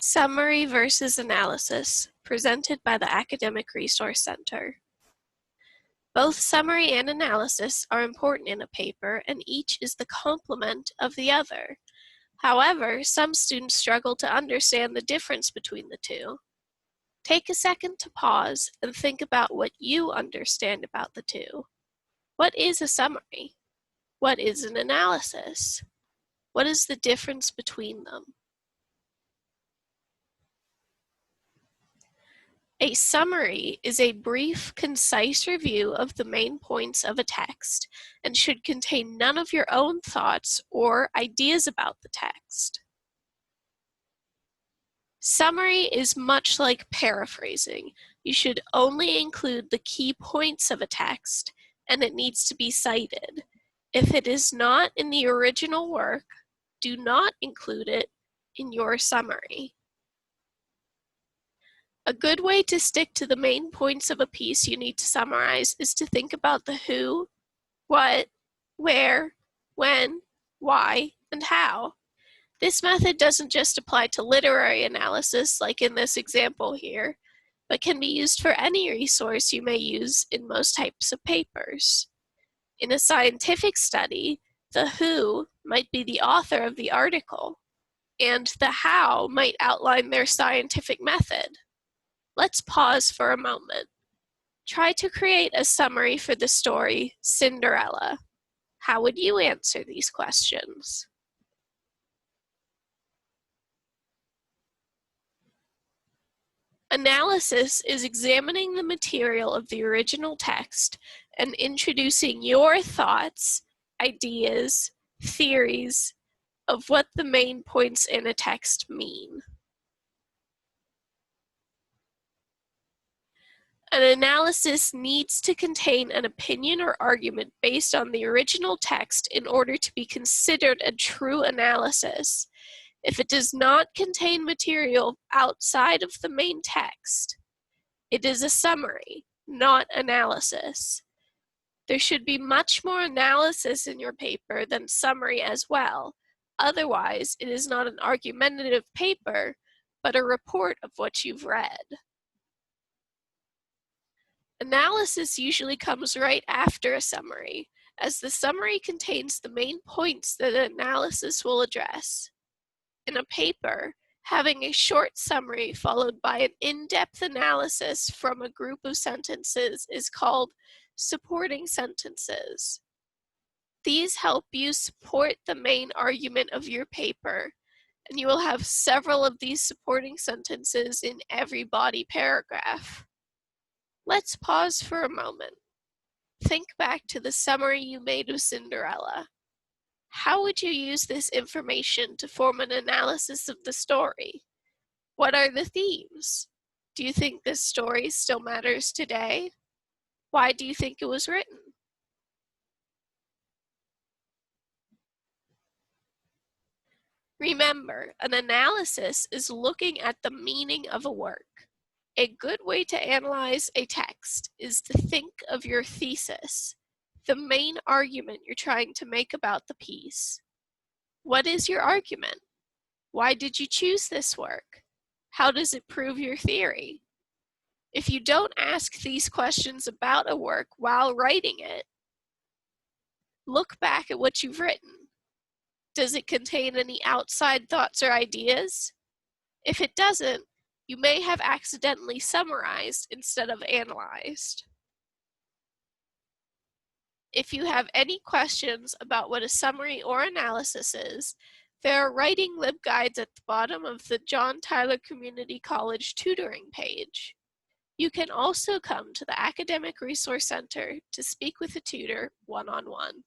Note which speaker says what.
Speaker 1: Summary versus Analysis, presented by the Academic Resource Center. Both summary and analysis are important in a paper, and each is the complement of the other. However, some students struggle to understand the difference between the two. Take a second to pause and think about what you understand about the two. What is a summary? What is an analysis? What is the difference between them? A summary is a brief, concise review of the main points of a text and should contain none of your own thoughts or ideas about the text. Summary is much like paraphrasing. You should only include the key points of a text, and it needs to be cited. If it is not in the original work, do not include it in your summary. A good way to stick to the main points of a piece you need to summarize is to think about the who, what, where, when, why, and how. This method doesn't just apply to literary analysis, like in this example here, but can be used for any resource you may use in most types of papers. In a scientific study, the who might be the author of the article, and the how might outline their scientific method. Let's pause for a moment. Try to create a summary for the story Cinderella. How would you answer these questions? Analysis is examining the material of the original text and introducing your thoughts, ideas, theories of what the main points in a text mean. An analysis needs to contain an opinion or argument based on the original text in order to be considered a true analysis. If it does not contain material outside of the main text, it is a summary, not analysis. There should be much more analysis in your paper than summary as well. Otherwise, it is not an argumentative paper, but a report of what you've read. Analysis usually comes right after a summary, as the summary contains the main points that an analysis will address. In a paper, having a short summary followed by an in-depth analysis from a group of sentences is called supporting sentences. These help you support the main argument of your paper, and you will have several of these supporting sentences in every body paragraph. Let's pause for a moment. Think back to the summary you made of Cinderella. How would you use this information to form an analysis of the story? What are the themes? Do you think this story still matters today? Why do you think it was written? Remember, an analysis is looking at the meaning of a work. A good way to analyze a text is to think of your thesis, the main argument you're trying to make about the piece. What is your argument? Why did you choose this work? How does it prove your theory? If you don't ask these questions about a work while writing it, look back at what you've written. Does it contain any outside thoughts or ideas? If it doesn't, you may have accidentally summarized instead of analyzed. If you have any questions about what a summary or analysis is, there are writing LibGuides at the bottom of the John Tyler Community College tutoring page. You can also come to the Academic Resource Center to speak with a tutor one-on-one.